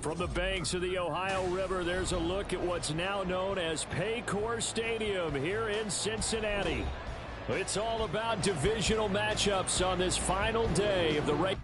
From the banks of the Ohio River, there's a look at what's now known as Paycor Stadium here in Cincinnati. It's all about divisional matchups on this final day of the regular.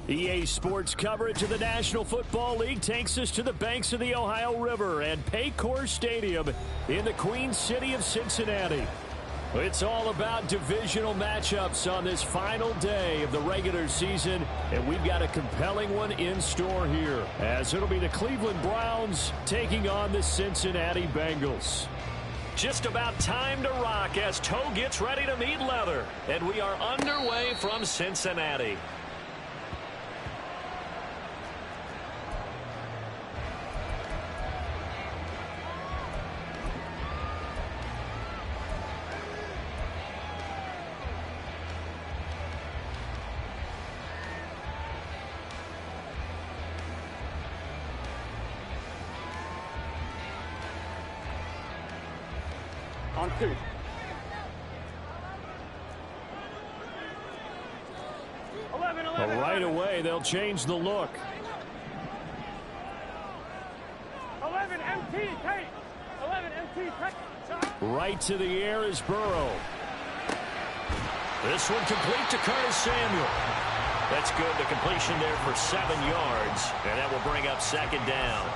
EA Sports coverage of the National Football League takes us to the banks of the Ohio River and Paycor Stadium in the Queen City of Cincinnati. It's all about divisional matchups on this final day of the regular season, and we've got a compelling one in store here, as it'll be the Cleveland Browns taking on the Cincinnati Bengals. Just about time to rock as toe gets ready to meet leather, and we are underway from Cincinnati. On two. Well, right away, they'll change the look. 11 MT, take. 11 MT, take. Right to the air is Burrow. This one complete to Curtis Samuel. That's good. The completion there for 7 yards, and that will bring up second down.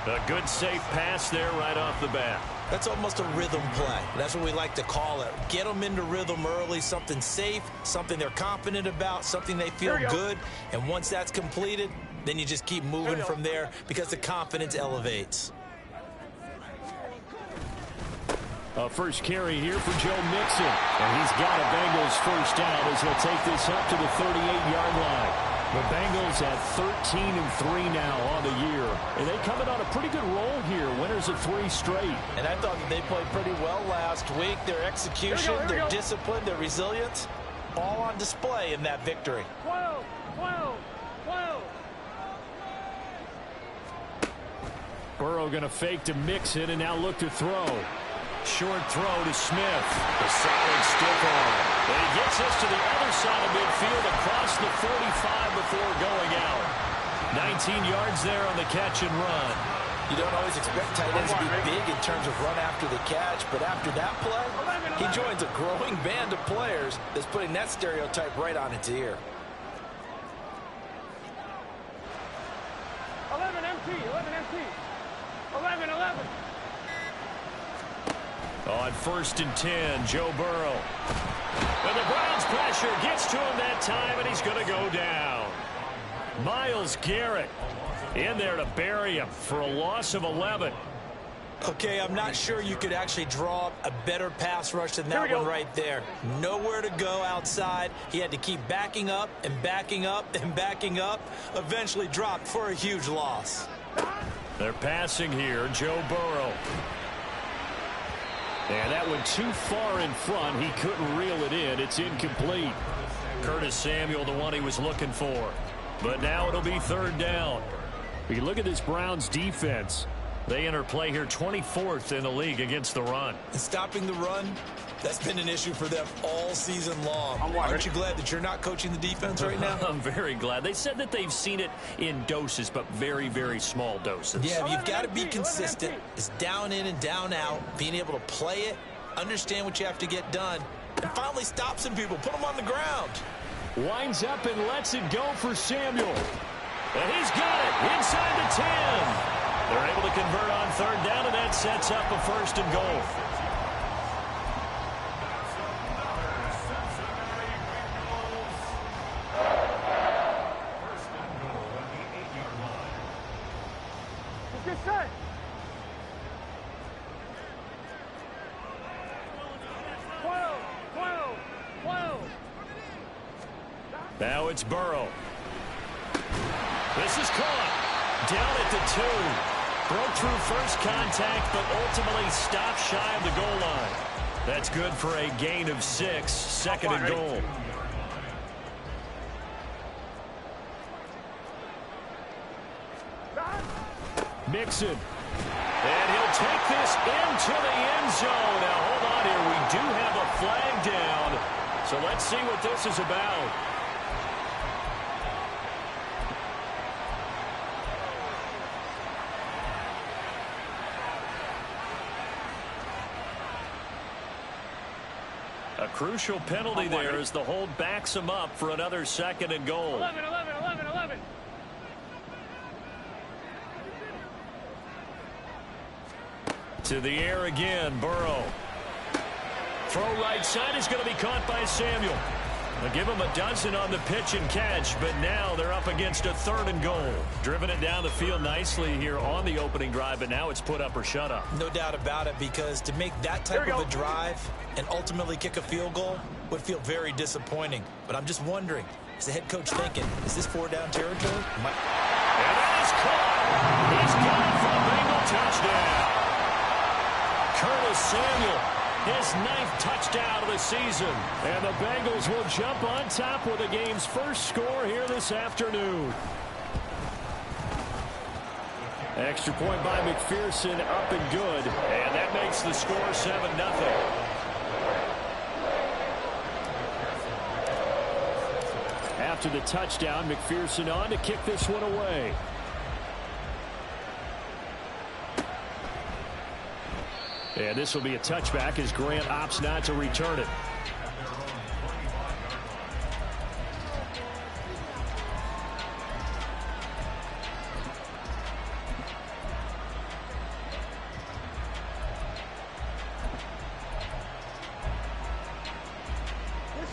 A good, safe pass there right off the bat. That's almost a rhythm play. That's what we like to call it. Get them into rhythm early, something safe, something they're confident about, something they feel good. And once that's completed, then you just keep moving from there because the confidence elevates. First carry here for Joe Mixon. And he's got a Bengals first down as they'll take this up to the 38-yard line. The Bengals at 13-3 now on the year. And they coming on a pretty good roll here. Winners of 3 straight. And I thought that they played pretty well last week. Their execution, their discipline, their resilience, all on display in that victory. 12. Burrow going to fake to Mixon and now look to throw. Short throw to Smith. A solid stiff arm. And he gets us to the other side of midfield across the 45 before going out. 19 yards there on the catch and run. You don't always expect tight ends to be big in terms of run after the catch, but after that play, he joins a growing band of players that's putting that stereotype right on its ear. 11 MT. 11. On 1st and 10, Joe Burrow. And the Browns pressure gets to him that time, and he's going to go down. Myles Garrett in there to bury him for a loss of 11. Okay, I'm not sure you could actually draw up a better pass rush than that one right there. Nowhere to go outside. He had to keep backing up and backing up and backing up. Eventually dropped for a huge loss. They're passing here, Joe Burrow. And that one too far in front. He couldn't reel it in. It's incomplete. Curtis Samuel, the one he was looking for. But now it'll be 3rd down. You look at this Browns defense. They enter play here 24th in the league against the run. And stopping the run, that's been an issue for them all season long. Aren't you glad that you're not coaching the defense right now? I'm very glad. They said that they've seen it in doses, but very, very small doses. Yeah, you've got to be consistent. It's down in and down out, being able to play it, understand what you have to get done, and finally stop some people. Put them on the ground. Winds up and lets it go for Samuel. And he's got it inside the 10. They're able to convert on third down, and that sets up a first and goal. Get set. Now it's Burrow. This is caught. Down at the 2. Broke through first contact, but ultimately stopped shy of the goal line. That's good for a gain of 6. Second and goal. Mixon. And he'll take this into the end zone. Now, hold on here. We do have a flag down. So let's see what this is about. A crucial penalty there as the hold backs him up for another second and goal. 11. To the air again, Burrow. Throw right side is going to be caught by Samuel. They'll give him a dozen on the pitch and catch, but now they're up against a third and goal. Driven it down the field nicely here on the opening drive, but now it's put up or shut up. No doubt about it, because to make that type of a drive and ultimately kick a field goal would feel very disappointing. But I'm just wondering, is the head coach thinking, is this 4-down territory? And that is caught. He's got it for a Bengal touchdown. Curtis Samuel, his 9th touchdown of the season. And the Bengals will jump on top with the game's first score here this afternoon. Extra point by McPherson, up and good. And that makes the score 7-0. After the touchdown, McPherson on to kick this one away. And this will be a touchback as Grant opts not to return it.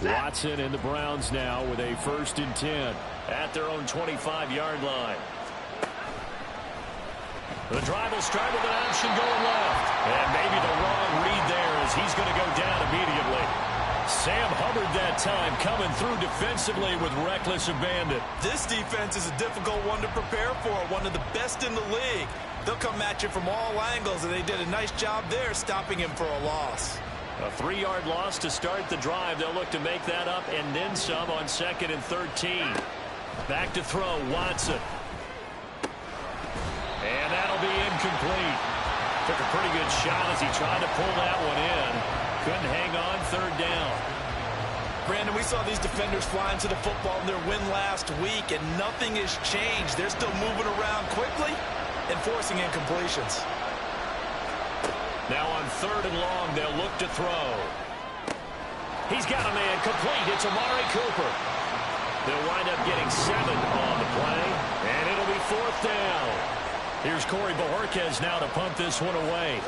Watson and the Browns now with a 1st and 10 at their own 25-yard line. The drive will start with an option going left. And maybe the wrong read there as he's going to go down immediately. Sam Hubbard that time coming through defensively with reckless abandon. This defense is a difficult one to prepare for, one of the best in the league. They'll come at you from all angles, and they did a nice job there stopping him for a loss. A 3-yard loss to start the drive. They'll look to make that up and then some on 2nd and 13. Back to throw, Watson. And that'll be incomplete. Took a pretty good shot as he tried to pull that one in. Couldn't hang on 3rd down. Brandon, we saw these defenders flying to the football in their win last week, and nothing has changed. They're still moving around quickly and forcing incompletions. Now on 3rd and long, they'll look to throw. He's got a man complete. It's Amari Cooper. They'll wind up getting 7 on the play, and it'll be 4th down. Here's Corey Bojorquez now to punt this one away.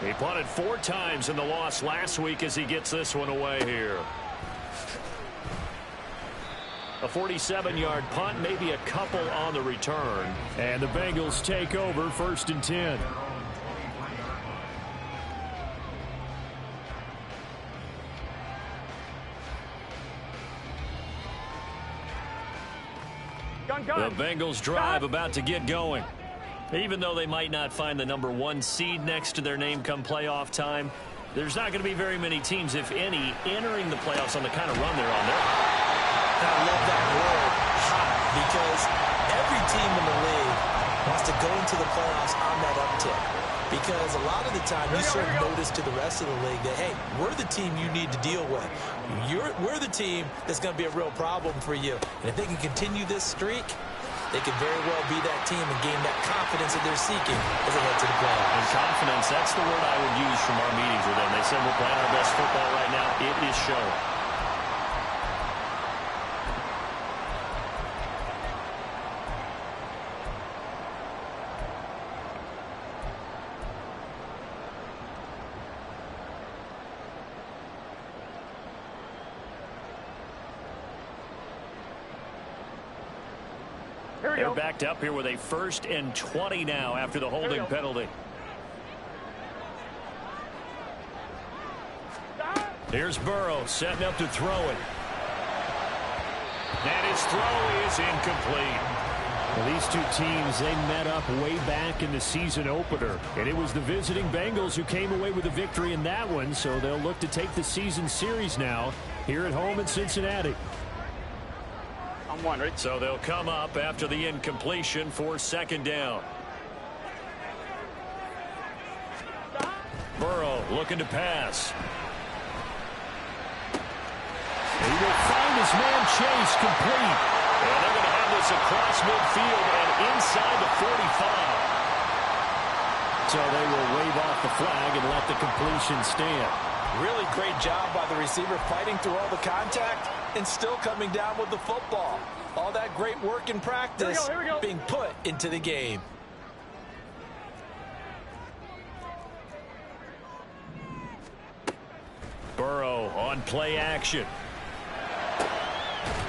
He punted 4 times in the loss last week as he gets this one away here. A 47-yard punt, maybe a couple on the return. And the Bengals take over 1st and 10. The Bengals drive about to get going. Even though they might not find the number 1 seed next to their name come playoff time, there's not going to be very many teams, if any, entering the playoffs on the kind of run they're on there. I love that word, hot, because every team in the league wants to go into the playoffs on that uptick. Because a lot of the time you serve notice to the rest of the league that, hey, we're the team you need to deal with. We're the team that's going to be a real problem for you. And if they can continue this streak, they could very well be that team and gain that confidence that they're seeking as they head to the playoffs. And confidence, that's the word I would use from our meetings with them. They said we're playing our best football right now. It is showing. They're backed up here with a 1st and 20 now after the holding penalty. Here's Burrow setting up to throw it. And his throw is incomplete. Well, these two teams, they met up way back in the season opener. And it was the visiting Bengals who came away with a victory in that one. So they'll look to take the season series now here at home in Cincinnati. So they'll come up after the incompletion for 2nd down. Burrow looking to pass. He will find his man Chase complete. And they're going to have this across midfield and inside the 45. So they will wave off the flag and let the completion stand. Really great job by the receiver fighting through all the contact and still coming down with the football. All that great work in practice being put into the game. Burrow on play action.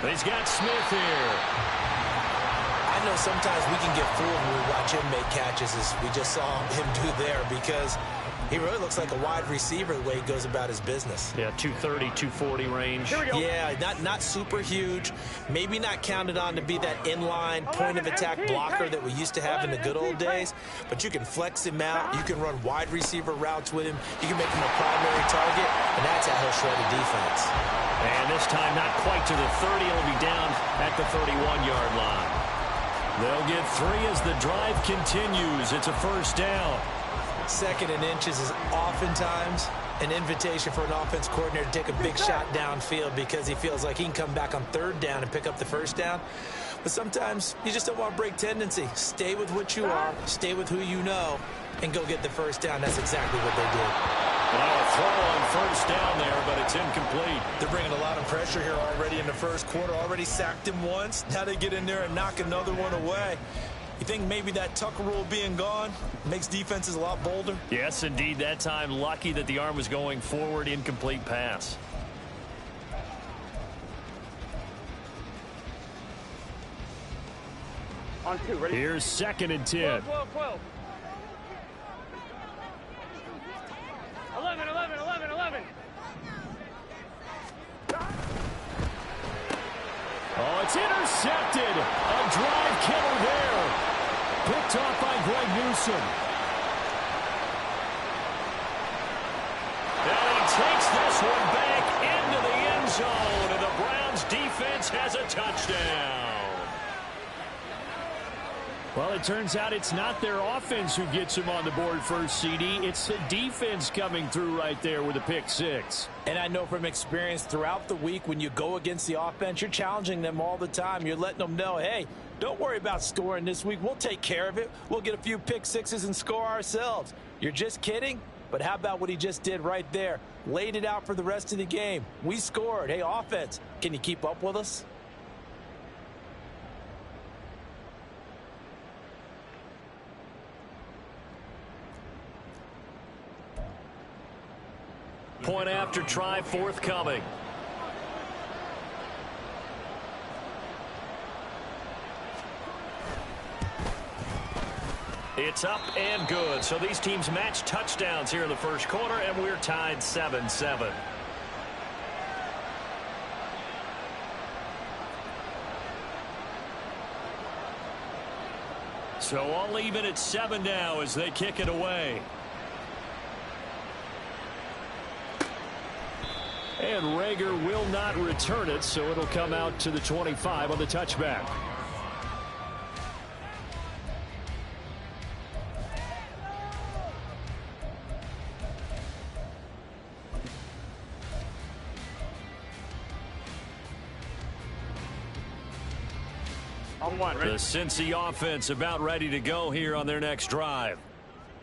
He's got Smith here. I know sometimes we can get fooled when we watch him make catches, as we just saw him do there, because he really looks like a wide receiver the way he goes about his business. Yeah, 230, 240 range. Yeah, not super huge. Maybe not counted on to be that inline point-of-attack blocker that we used to have in the good old days. But you can flex him out. You can run wide receiver routes with him. You can make him a primary target, and that's how he'll shred a defense. And this time not quite to the 30. He'll be down at the 31-yard line. They'll get 3 as the drive continues. It's a 1st down. 2nd and inches is oftentimes an invitation for an offense coordinator to take a big shot downfield because he feels like he can come back on 3rd down and pick up the 1st down. But sometimes you just don't want to break tendency. Stay with what you are, stay with who you know, and go get the 1st down. That's exactly what they did. Well, a throw on 1st down there, but it's incomplete. They're bringing a lot of pressure here already in the 1st quarter. Already sacked him once. Now they get in there and knock another one away. You think maybe that Tucker rule being gone makes defenses a lot bolder? Yes, indeed. That time, lucky that the arm was going forward. Incomplete pass. On 2, ready? Here's 2nd and 10. 12. 11. Oh, it's intercepted. A drive killer there. Picked off by Greg Newsome. And he takes this one back into the end zone. And the Browns defense has a touchdown. Well, it turns out it's not their offense who gets them on the board first, CD. It's the defense coming through right there with a pick 6. And I know from experience throughout the week when you go against the offense, you're challenging them all the time. You're letting them know, hey, don't worry about scoring this week. We'll take care of it. We'll get a few pick 6s and score ourselves. You're just kidding? But how about what he just did right there? Laid it out for the rest of the game. We scored. Hey, offense, can you keep up with us? Point after try forthcoming. It's up and good. So these teams match touchdowns here in the 1st quarter, and we're tied 7-7. So all even at 7 now as they kick it away. And Rager will not return it, so it'll come out to the 25 on the touchback. On one, ready? The Cincy offense about ready to go here on their next drive.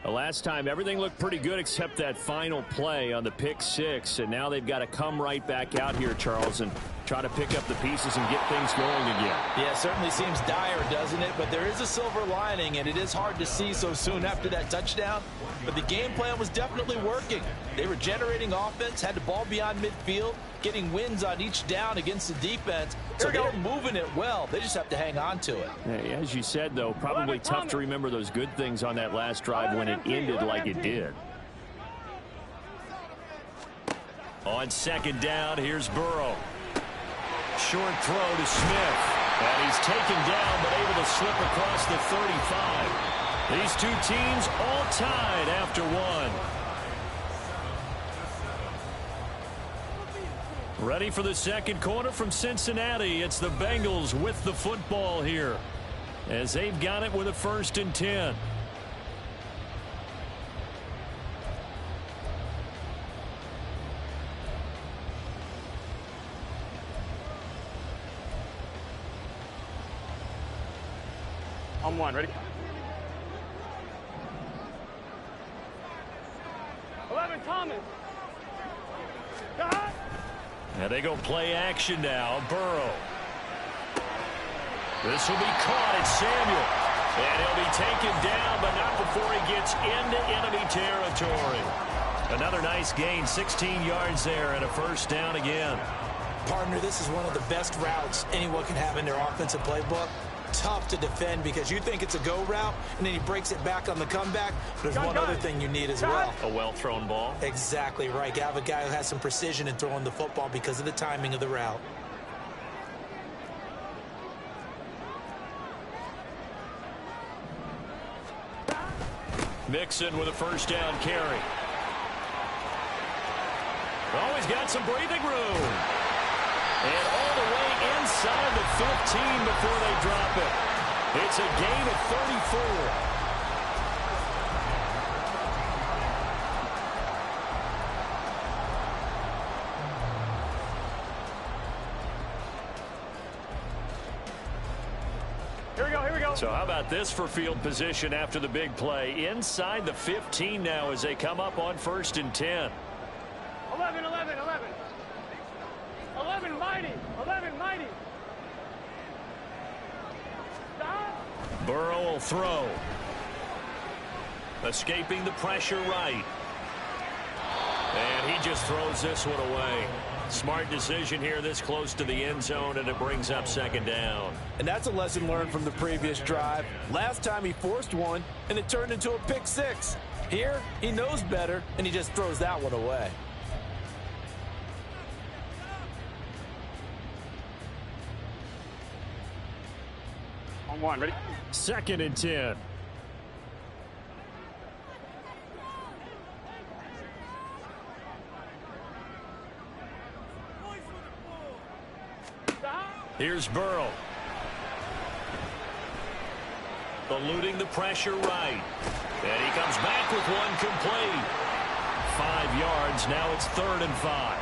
The last time, everything looked pretty good except that final play on the pick six. And now they've got to come right back out here, Charles, and try to pick up the pieces and get things going again. Yeah, it certainly seems dire, doesn't it? But there is a silver lining, and it is hard to see so soon after that touchdown. But the game plan was definitely working. They were generating offense, had the ball beyond midfield, getting wins on each down against the defense. So they're moving it well. They just have to hang on to it. As you said, though, probably tough to remember those good things on that last drive when it ended like it did. On second down, here's Burrow. Short throw to Smith. And he's taken down but able to slip across the 35. These two teams all tied after one. Ready for the second quarter from Cincinnati. It's the Bengals with the football here as they've got it with a 1st and 10. On one, ready? 11, Thomas. And they go play action now. Burrow. This will be caught. It's Samuel. And he'll be taken down, but not before he gets into enemy territory. Another nice gain, 16 yards there, and a 1st down again. Partner, this is one of the best routes anyone can have in their offensive playbook. Tough to defend because you think it's a go route, and then he breaks it back on the comeback. There's one other thing you need as well. A well-thrown ball. Exactly right. You have a guy who has some precision in throwing the football because of the timing of the route. Mixon with a 1st down carry. Oh, he's got some breathing room. And all the way inside the 15 before they drop it. It's a gain of 34. Here we go. So how about this for field position after the big play? Inside the 15 now as they come up on 1st and 10. 11, 11, 11. 11 mighty. 11 mighty. Stop. Burrow will throw. Escaping the pressure right. And he just throws this one away. Smart decision here this close to the end zone, and it brings up 2nd down. And that's a lesson learned from the previous drive. Last time he forced one, and it turned into a pick six. Here, he knows better, and he just throws that one away. On one, ready? 2nd and 10. Here's Burrow. Eluding the pressure right. And he comes back with one complete. 5 yards. Now it's 3rd and 5.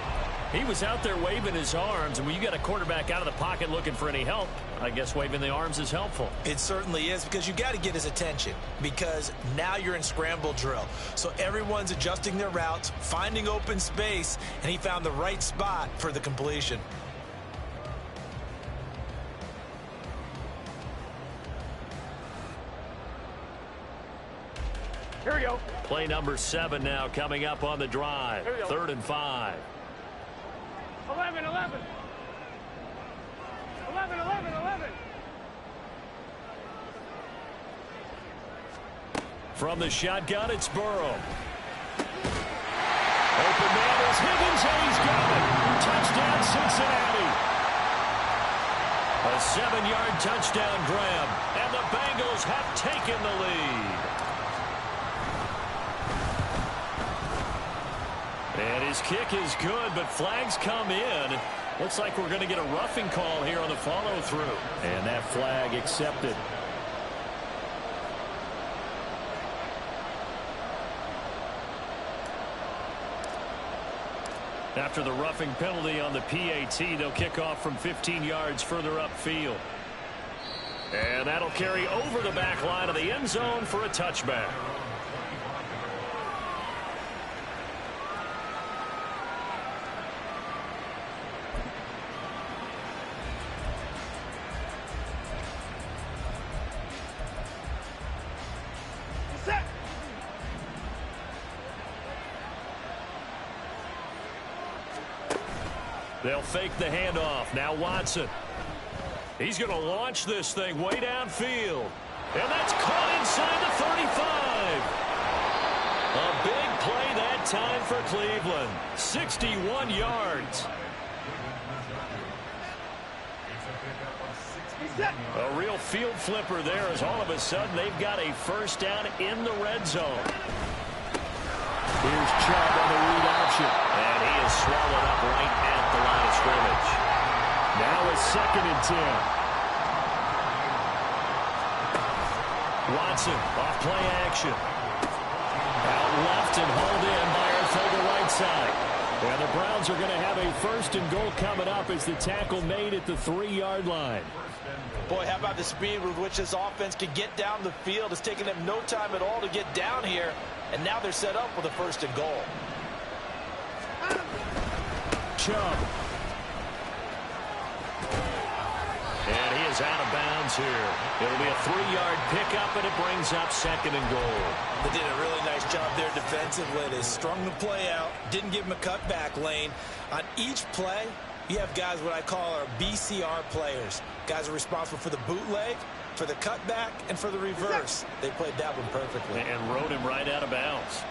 He was out there waving his arms, and when you got a quarterback out of the pocket looking for any help, I guess waving the arms is helpful. It certainly is, because you got to get his attention, because now you're in scramble drill. So everyone's adjusting their routes, finding open space, and he found the right spot for the completion. Here we go. Play number 7 now coming up on the drive. 3rd and 5. 11, 11. 11, 11, 11. From the shotgun, it's Burrow. Open man is Higgins, and he's got it. Touchdown, Cincinnati. A 7-yard touchdown grab, and the Bengals have taken the lead. And his kick is good, but flags come in. Looks like we're going to get a roughing call here on the follow-through. And that flag accepted. After the roughing penalty on the PAT, they'll kick off from 15 yards further upfield. And that'll carry over the back line of the end zone for a touchback. They'll fake the handoff. Now Watson. He's going to launch this thing way downfield. And that's caught inside the 35. A big play that time for Cleveland. 61 yards. A real field flipper there as all of a sudden they've got a first down in the red zone. Here's Chubb on the read option. And he is swallowed up right at the line of scrimmage. Now it's 2nd and 10. Watson off play action. Out left and hauled in by Arthur right side. And the Browns are going to have a 1st and goal coming up as the tackle made at the 3-yard line. Boy, how about the speed with which this offense can get down the field? It's taken them no time at all to get down here. And now they're set up with a 1st and goal. Chubb. And he is out of bounds here. It'll be a 3-yard pickup, and it brings up 2nd and goal. They did a really nice job there defensively. They strung the play out, didn't give him a cutback lane. On each play, you have guys what I call our BCR players. Guys are responsible for the bootleg, for the cutback, and for the reverse. They played that one perfectly. And rode him right out of bounds.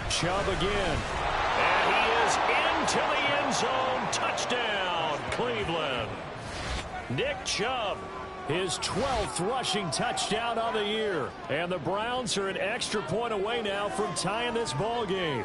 Chubb again. And he is into the end zone. Touchdown, Cleveland. Nick Chubb, his 12th rushing touchdown on the year. And the Browns are an extra point away now from tying this ball game.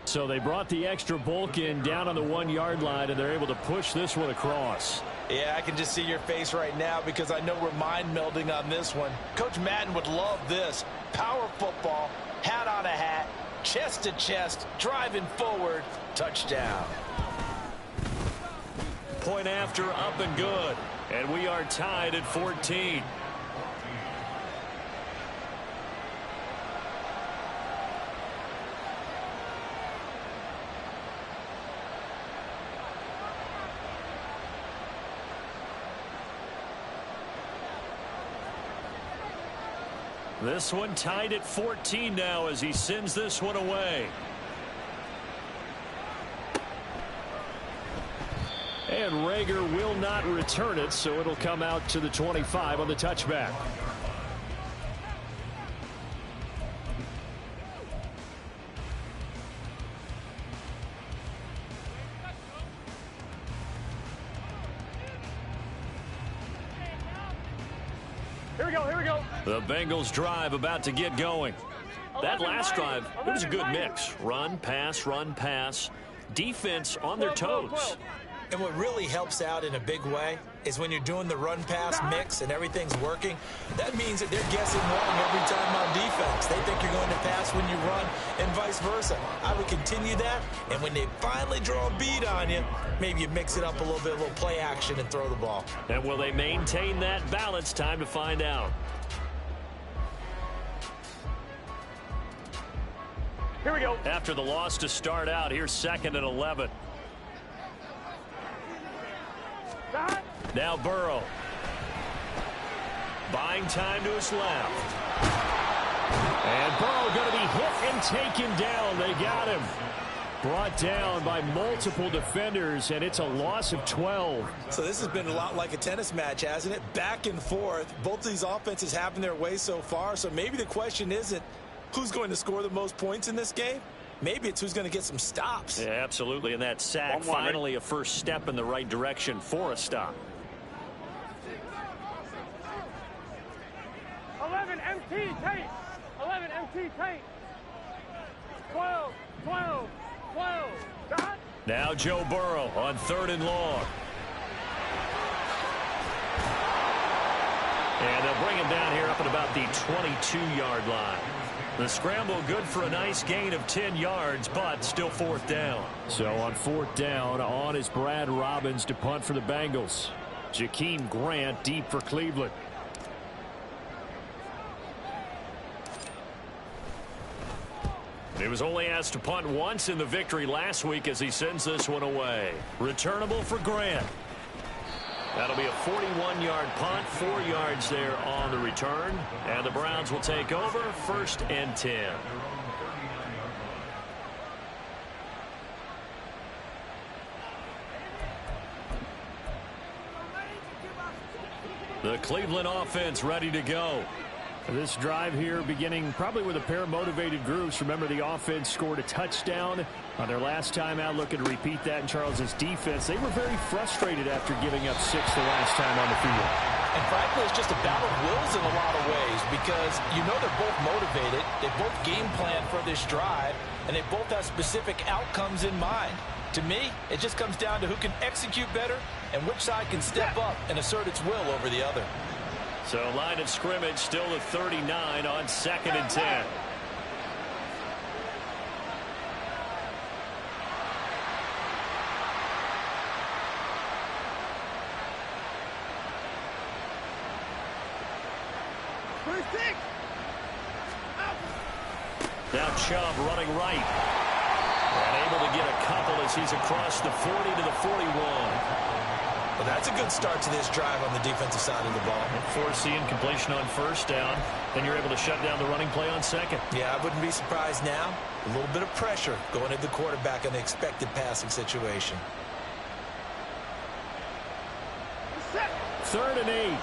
So they brought the extra bulk in down on the 1-yard line, and they're able to push this one across. Yeah, I can just see your face right now because I know we're mind melding on this one. Coach Madden would love this. Power football, hat on a hat, chest to chest, driving forward, touchdown. Point after, up and good. And we are tied at 14. This one tied at 14 now as he sends this one away. And Rager will not return it, so it'll come out to the 25 on the touchback. Here we go, here we go. The Bengals drive about to get going. That last drive, it was a good mix. Run, pass, defense on their toes. And what really helps out in a big way is when you're doing the run-pass mix and everything's working, that means that they're guessing wrong every time on defense. They think you're going to pass when you run and vice versa. I would continue that, and when they finally draw a bead on you, maybe you mix it up a little bit, a little play action and throw the ball. And will they maintain that balance? Time to find out. Here we go. After the loss to start out, here's 2nd and 11. Now Burrow. Buying time to his left. And Burrow going to be hit and taken down. They got him. Brought down by multiple defenders, and it's a loss of 12. So this has been a lot like a tennis match, hasn't it? Back and forth. Both of these offenses having their way so far. So maybe the question isn't who's going to score the most points in this game. Maybe it's who's going to get some stops. Yeah, absolutely. And that sack, finally a first step in the right direction for a stop. 11 MT tape. 11 MT tape. 12, 12, 12. Dot. Now Joe Burrow on 3rd and long. And they'll bring him down here up at about the 22-yard line. The scramble good for a nice gain of 10 yards, but still fourth down. So on fourth down, on is Brad Robbins to punt for the Bengals. Jakeem Grant deep for Cleveland. He was only asked to punt once in the victory last week as he sends this one away. Returnable for Grant. That'll be a 41-yard punt, 4 yards there on the return. And the Browns will take over, 1st and 10. The Cleveland offense ready to go. This drive here beginning probably with a pair of motivated groups. Remember, the offense scored a touchdown on their last time out. Looking to repeat that in Charles's defense. They were very frustrated after giving up 6 the last time on the field. And frankly, it's just a battle of wills in a lot of ways because you know they're both motivated. They both game plan for this drive, and they both have specific outcomes in mind. To me, it just comes down to who can execute better and which side can step up and assert its will over the other. So line of scrimmage still at 39 on 2nd and 10. Now Chubb running right. And able to get a couple as he's across the 40 to the 41. Well, that's a good start to this drive on the defensive side of the ball. Force the incompletion on 1st down. Then you're able to shut down the running play on 2nd. Yeah, I wouldn't be surprised now. A little bit of pressure going at the quarterback in the expected passing situation. 3rd and 8.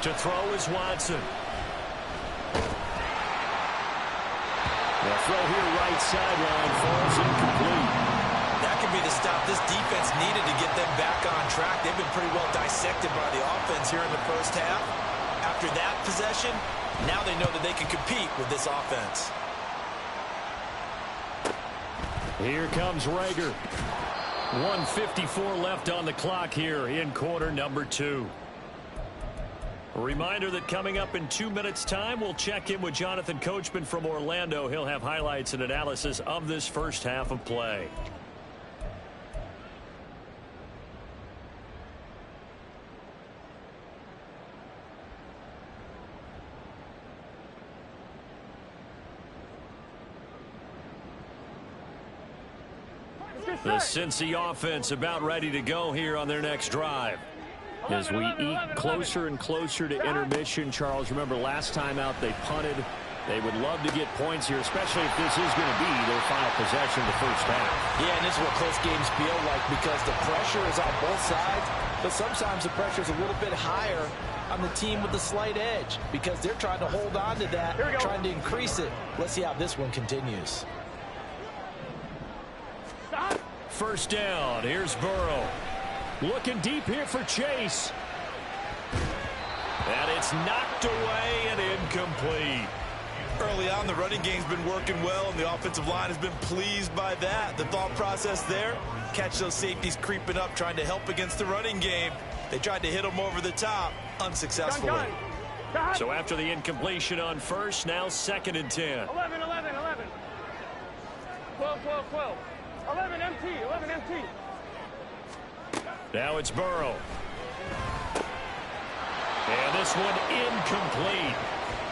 To throw is Watson. The throw here right sideline falls incomplete. That could be the stop this defense needed to get them back on track. They've been pretty well dissected by the offense here in the first half. After that possession, now they know that they can compete with this offense. Here comes Rager. 1:54 left on the clock here in quarter number 2. A reminder that coming up in 2 minutes' time, we'll check in with Jonathan Coachman from Orlando. He'll have highlights and analysis of this first half of play. The Cincy offense about ready to go here on their next drive. As we eat closer and closer to intermission, Charles, remember last time out they punted. They would love to get points here, especially if this is going to be their final possession of the first half. Yeah, and this is what close games feel like because the pressure is on both sides, but sometimes the pressure is a little bit higher on the team with the slight edge because they're trying to hold on to that, trying to increase it. Let's see how this one continues. First down, here's Burrow. Looking deep here for Chase. And it's knocked away and incomplete. Early on, the running game's been working well, and the offensive line has been pleased by that. The thought process there, catch those safeties creeping up, trying to help against the running game. They tried to hit them over the top, unsuccessfully. So after the incompletion on first, now 2nd and 10. 11, 11, 11. 12, 12, 12. 11 MT, 11 MT. Now it's Burrow. And this one incomplete.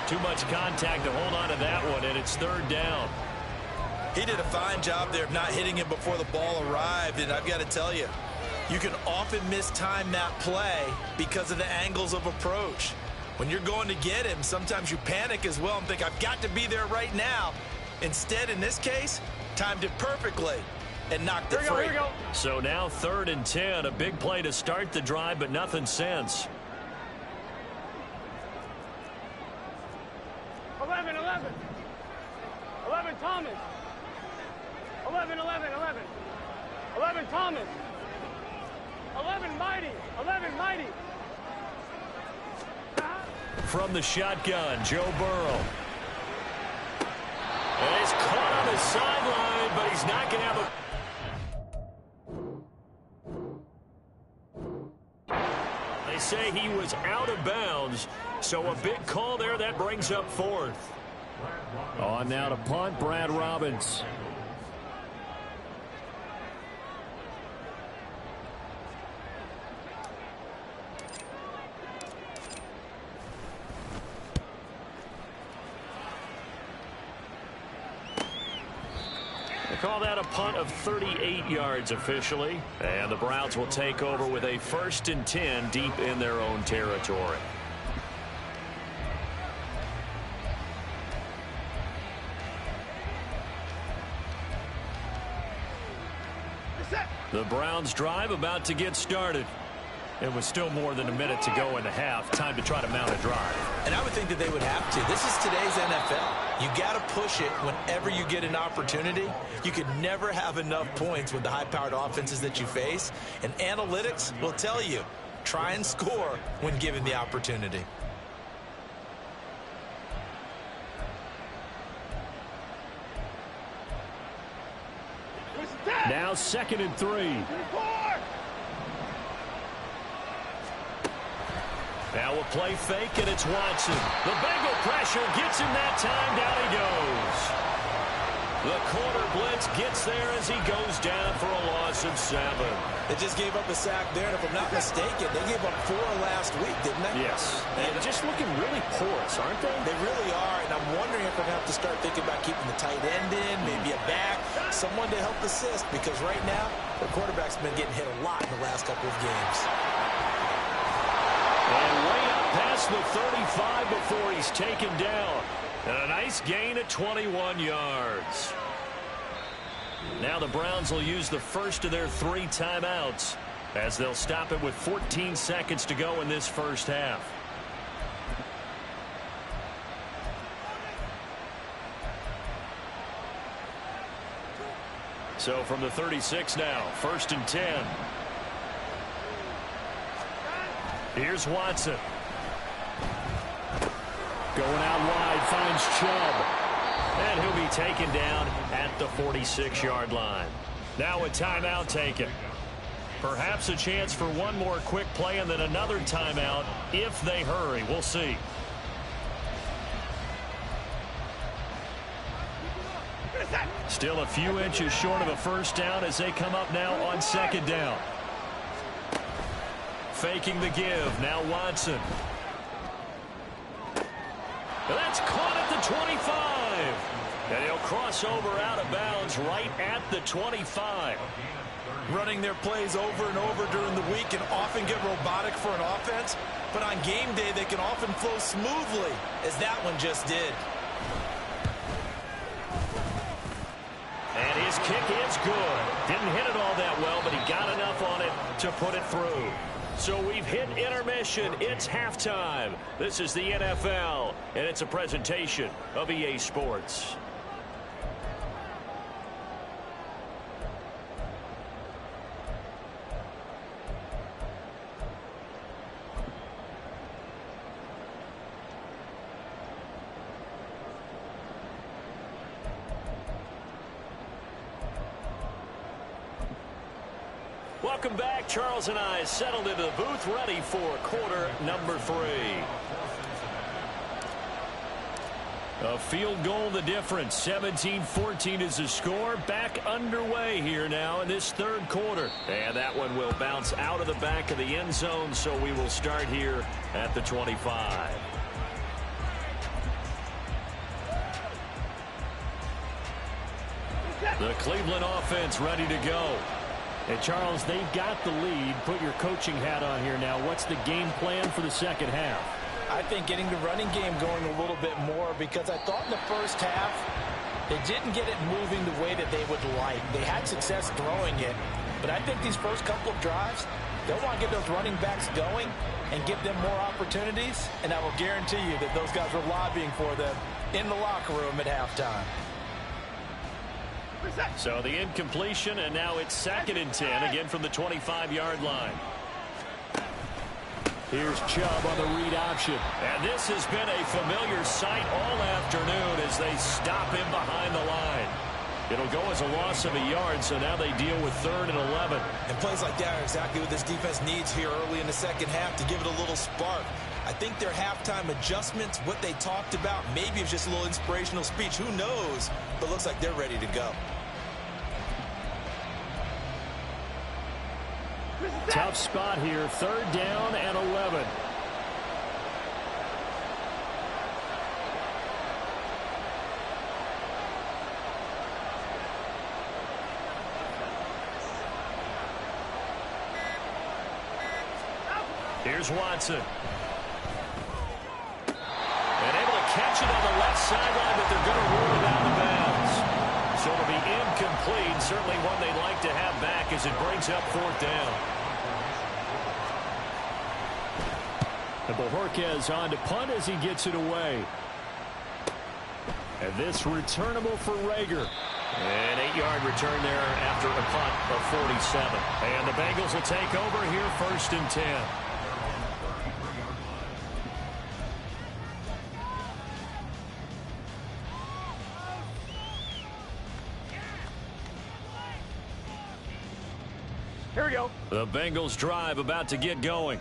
Too much contact to hold on to that one, and it's 3rd down. He did a fine job there of not hitting him before the ball arrived, and I've got to tell you, you can often mistime that play because of the angles of approach. When you're going to get him, sometimes you panic as well and think, I've got to be there right now. Instead, in this case, timed it perfectly and knocked it free. So now 3rd and 10, a big play to start the drive, but nothing since. 11, 11. 11 Thomas. 11, 11, 11. 11 Thomas. 11 Mighty. 11 Mighty. From the shotgun, Joe Burrow. And he's caught on the sideline, but he's not going to have a... They say he was out of bounds. So a big call there. That brings up fourth. On now to punt, Brad Robbins. They call that a punt of 38 yards officially. And the Browns will take over with a 1st and 10 deep in their own territory. The Browns drive about to get started. It was still more than a minute to go in the half. Time to try to mount a drive. And I would think that they would have to. This is today's NFL. You got to push it whenever you get an opportunity. You could never have enough points with the high-powered offenses that you face. And analytics will tell you, try and score when given the opportunity. Now 2nd and 3. Now a play fake, and it's Watson. The Bengal pressure gets him that time. Down he goes. The corner blitz gets there as he goes down for a loss of 7. They just gave up a sack there, and if I'm not mistaken, they gave up 4 last week, didn't they? Yes. And just looking really porous, aren't they? They really are, and I'm wondering if we're going to have to start thinking about keeping the tight end in, maybe a back, someone to help assist, because right now, the quarterback's been getting hit a lot in the last couple of games. And way up past the 35 before he's taken down. And a nice gain at 21 yards. Now the Browns will use the first of their 3 timeouts as they'll stop it with 14 seconds to go in this first half. So from the 36 now, 1st and 10. Here's Watson. Going out wide, finds Chubb. And he'll be taken down at the 46-yard line. Now a timeout taken. Perhaps a chance for one more quick play and then another timeout if they hurry. We'll see. Still a few inches short of a first down as they come up now on 2nd down. Faking the give. Now Watson. That's caught at the 25. And he'll cross over out of bounds right at the 25. Running their plays over and over during the week can often get robotic for an offense, but on game day they can often flow smoothly, as that one just did. And his kick is good. Didn't hit it all that well, but he got enough on it to put it through. So we've hit intermission. It's halftime. This is the NFL, and it's a presentation of EA Sports. Welcome back. Charles and I settled into the booth, ready for quarter number 3. A field goal the difference. 17-14 is the score. Back underway here now in this 3rd quarter. And that one will bounce out of the back of the end zone, so we will start here at the 25. The Cleveland offense ready to go. Hey, Charles, they've got the lead. Put your coaching hat on here now. What's the game plan for the second half? I think getting the running game going a little bit more, because I thought in the first half they didn't get it moving the way that they would like. They had success throwing it, but I think these first couple of drives, they'll want to get those running backs going and give them more opportunities, and I will guarantee you that those guys were lobbying for them in the locker room at halftime. So the incompletion, and now it's 2nd and 10, again from the 25-yard line. Here's Chubb on the read option. And this has been a familiar sight all afternoon as they stop him behind the line. It'll go as a loss of a yard, so now they deal with 3rd and 11. And plays like that are exactly what this defense needs here early in the second half to give it a little spark. I think their halftime adjustments, what they talked about, maybe it's just a little inspirational speech. Who knows? But looks like they're ready to go. Tough spot here, 3rd down and 11. Here's Watson. And able to catch it on the left sideline, but they're going to rule it out of bounds. So it'll be incomplete. Certainly one they'd like to have back as it brings up 4th down. And Bojorquez on to punt as he gets it away. And this returnable for Rager. An 8-yard return there after a punt of 47. And the Bengals will take over here 1st and 10. Here we go. The Bengals drive about to get going.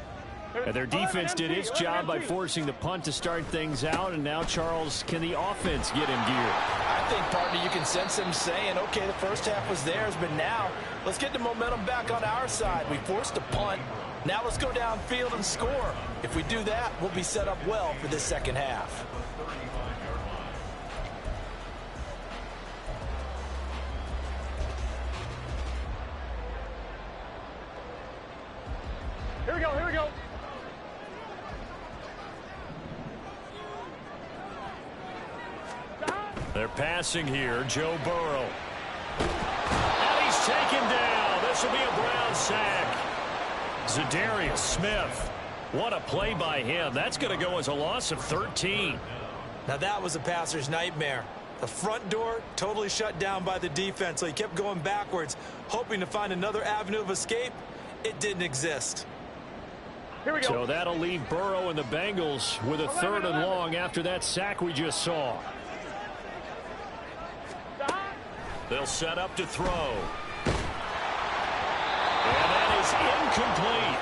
And their defense did its job by forcing the punt to start things out. And now, Charles, can the offense get in gear? I think, partner, you can sense them saying, okay, the first half was theirs, but now let's get the momentum back on our side. We forced a punt. Now let's go downfield and score. If we do that, we'll be set up well for this second half. Here we go, here we go. They're passing here. Joe Burrow. And he's taken down. This will be a Brown sack. Zadarius Smith. What a play by him. That's going to go as a loss of 13. Now that was a passer's nightmare. The front door totally shut down by the defense, so he kept going backwards, hoping to find another avenue of escape. It didn't exist. Here we go. So that'll leave Burrow and the Bengals with a 3rd and long after that sack we just saw. They'll set up to throw. And that is incomplete.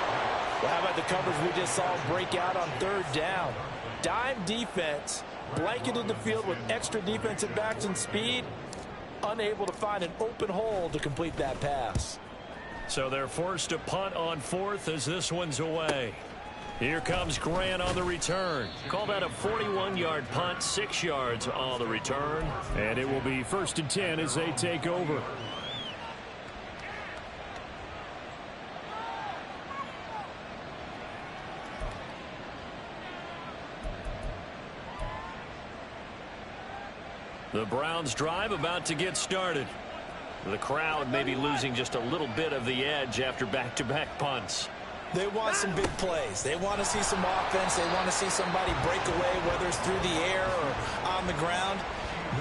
Well, how about the coverage we just saw break out on 3rd down? Dime defense, blanketed the field with extra defensive backs and speed, unable to find an open hole to complete that pass. So they're forced to punt on 4th as this one's away. Here comes Grant on the return. Call that a 41-yard punt, 6 yards on the return. And it will be 1st and 10 as they take over. The Browns drive about to get started. The crowd may be losing just a little bit of the edge after back-to-back punts. They want some big plays. They want to see some offense. They want to see somebody break away, whether it's through the air or on the ground.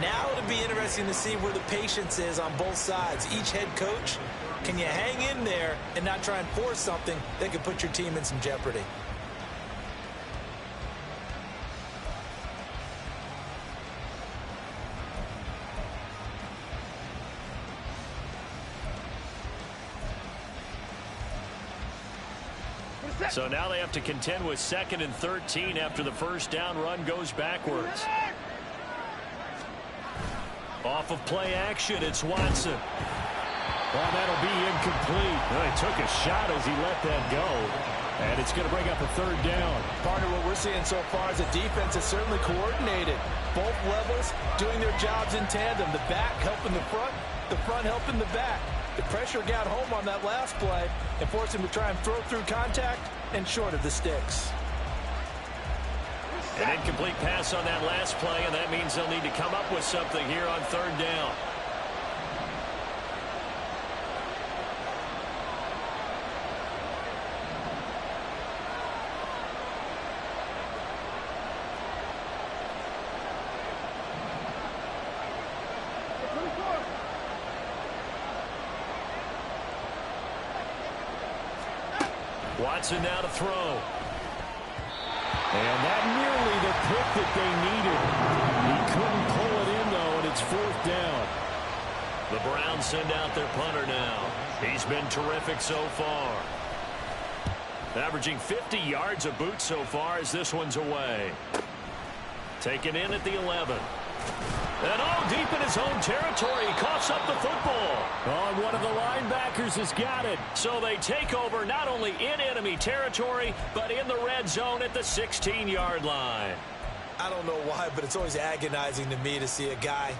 Now it'll be interesting to see where the patience is on both sides. Each head coach, can you hang in there and not try and force something that could put your team in some jeopardy? So now they have to contend with 2nd and 13 after the 1st down run goes backwards. Off of play action, it's Watson. Well, that'll be incomplete. Well, he took a shot as he let that go. And it's going to bring up a 3rd down. Partner, what we're seeing so far is the defense is certainly coordinated. Both levels doing their jobs in tandem. The back helping the front helping the back. The pressure got home on that last play and forced him to try and throw through contact and short of the sticks. An incomplete pass on that last play, and that means they'll need to come up with something here on 3rd down. Watson now to throw. And that nearly the pick that they needed. He couldn't pull it in, though, and it's 4th down. The Browns send out their punter now. He's been terrific so far. Averaging 50 yards a boot so far as this one's away. Taken in at the 11. And all deep in his own territory. He coughs up the football. Oh, and one of the linebackers has got it. So they take over not only in enemy territory, but in the red zone at the 16-yard line. I don't know why, but it's always agonizing to me to see a guy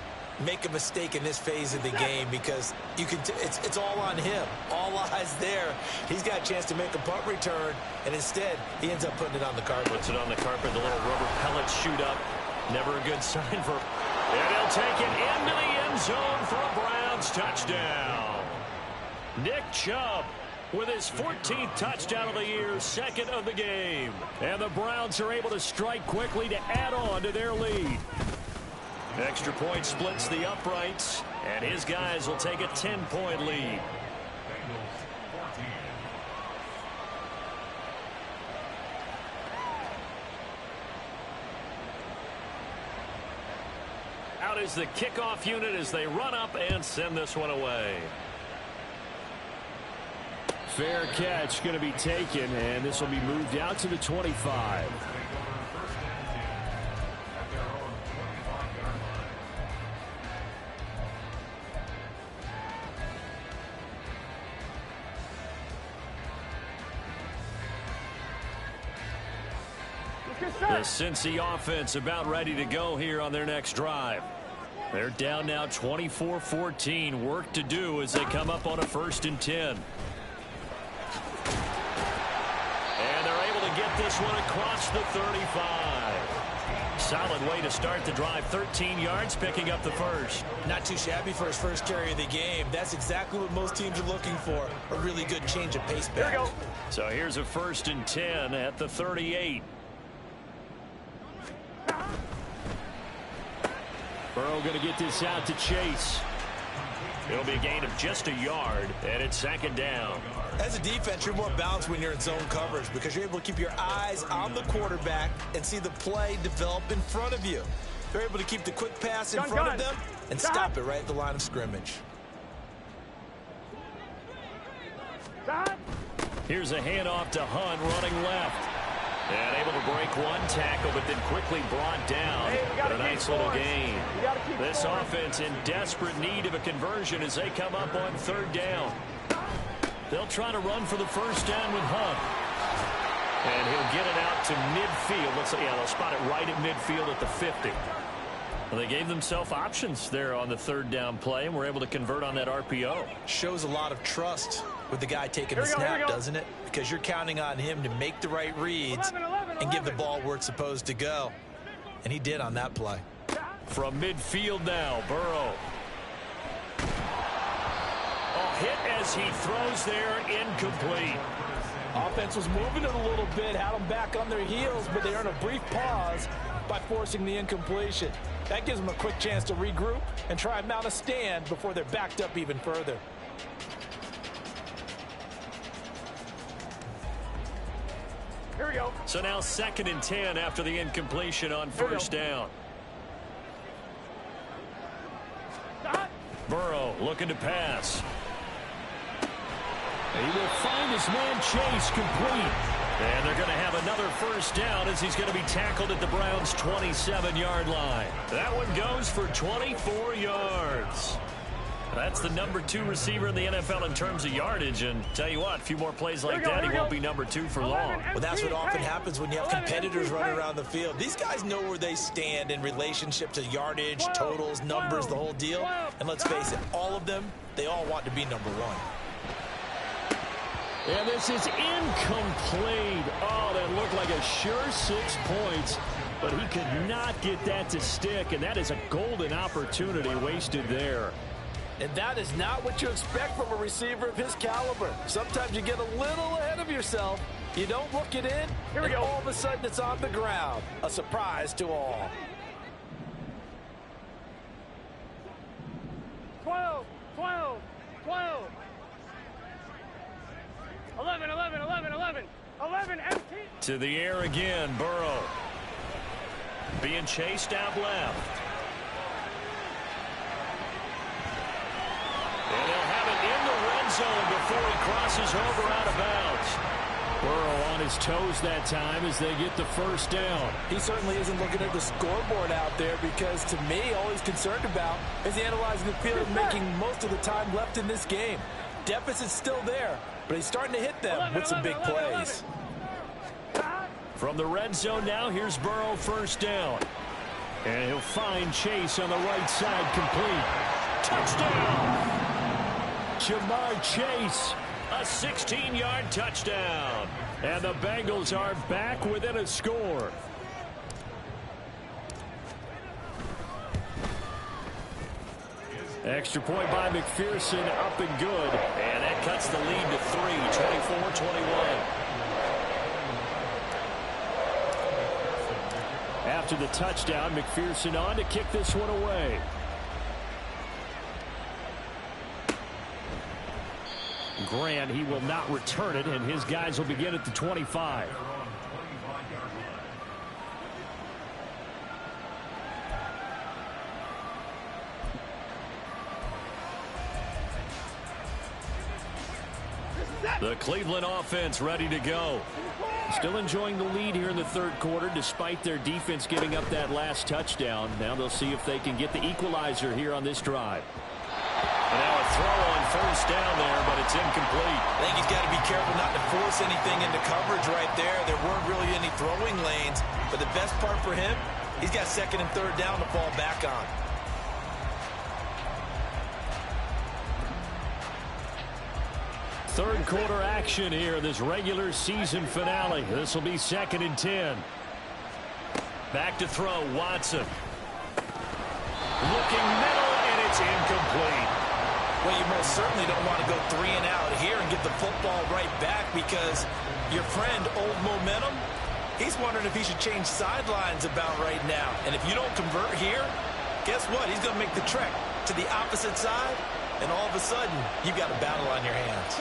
make a mistake in this phase of the game, because you can it's all on him. All eyes there. He's got a chance to make a punt return, and instead he ends up putting it on the carpet. Puts it on the carpet. The little rubber pellets shoot up. Never a good sign for... And he'll take it into the end zone for a Browns touchdown. Nick Chubb with his 14th touchdown of the year, second of the game. And the Browns are able to strike quickly to add on to their lead. Extra point splits the uprights, and his guys will take a 10-point lead. Out is the kickoff unit as they run up and send this one away. Fair catch going to be taken, and this will be moved out to the 25. The Cincy offense about ready to go here on their next drive. They're down now 24-14. Work to do as they come up on a 1st and 10. And they're able to get this one across the 35. Solid way to start the drive. 13 yards, picking up the first. Not too shabby for his first carry of the game. That's exactly what most teams are looking for. A really good change of pace back. Here we go. So here's a 1st and 10 at the 38. Burrow going to get this out to Chase. It'll be a gain of just a yard, and it's 2nd down. As a defense, you're more balanced when you're in zone coverage because you're able to keep your eyes on the quarterback and see the play develop in front of you. They're able to keep the quick pass in front of them and stop it right at the line of scrimmage. Here's a handoff to Hunt running left. And able to break one tackle, but then quickly brought down. But a nice little gain. This offense in desperate need of a conversion as they come up on 3rd down. They'll try to run for the 1st down with Hunt. And he'll get it out to midfield. Let's see, yeah, they'll spot it right at midfield at the 50. Well, they gave themselves options there on the 3rd down play, and were able to convert on that RPO. Shows a lot of trust with the guy taking the snap, doesn't it? Because you're counting on him to make the right reads and give the ball where it's supposed to go. And he did on that play. From midfield now, Burrow. Oh, hit as he throws there, incomplete. Offense was moving it a little bit, had them back on their heels, but they earned a brief pause by forcing the incompletion. That gives them a quick chance to regroup and try and mount a stand before they're backed up even further. Here we go. So now 2nd and 10 after the incompletion on 1st down. Burrow looking to pass. He will find his man Chase complete. And they're going to have another 1st down as he's going to be tackled at the Browns' 27-yard line. That one goes for 24 yards. That's the number 2 receiver in the NFL in terms of yardage. And tell you what, a few more plays like that, he won't be number 2 for long. Well, that's what often happens when you have competitors running around the field. These guys know where they stand in relationship to yardage, totals, numbers, the whole deal. And let's face it, all of them, they all want to be number 1. And this is incomplete. Oh, that looked like a sure 6 points. But he could not get that to stick. And that is a golden opportunity wasted there. And that is not what you expect from a receiver of his caliber. Sometimes you get a little ahead of yourself. You don't look it in, Here we go. All of a sudden it's on the ground. A surprise to all. 12, 12, 12. 11, 11, 11, 11. 11, empty. To the air again, Burrow. Being chased out left. zone before he crosses over out of bounds. Burrow on his toes that time as they get the first down. He certainly isn't looking at the scoreboard out there because, to me, all he's concerned about is analyzing the field and making most of the time left in this game. Deficit's still there, but he's starting to hit them with some big plays. From the red zone now, here's Burrow first down. And he'll find Chase on the right side complete. Touchdown! Jamar Chase, a 16-yard touchdown. And the Bengals are back within a score. Extra point by McPherson, up and good. And that cuts the lead to 3, 24-21. After the touchdown, McPherson on to kick this one away. Grant, he will not return it, and his guys will begin at the 25. The Cleveland offense ready to go. Still enjoying the lead here in the third quarter despite their defense giving up that last touchdown. Now they'll see if they can get the equalizer here on this drive. And now a throw on first down there, but it's incomplete. I think he's got to be careful not to force anything into coverage right there. There weren't really any throwing lanes, but the best part for him, he's got second and third down to fall back on. Third quarter action here, this regular season finale. This will be 2nd and 10. Back to throw, Watson. Looking middle, and it's incomplete. Well, you most certainly don't want to go 3 and out here and get the football right back because your friend, Old Momentum, he's wondering if he should change sidelines about right now. And if you don't convert here, guess what? He's going to make the trek to the opposite side. And all of a sudden, you've got a battle on your hands.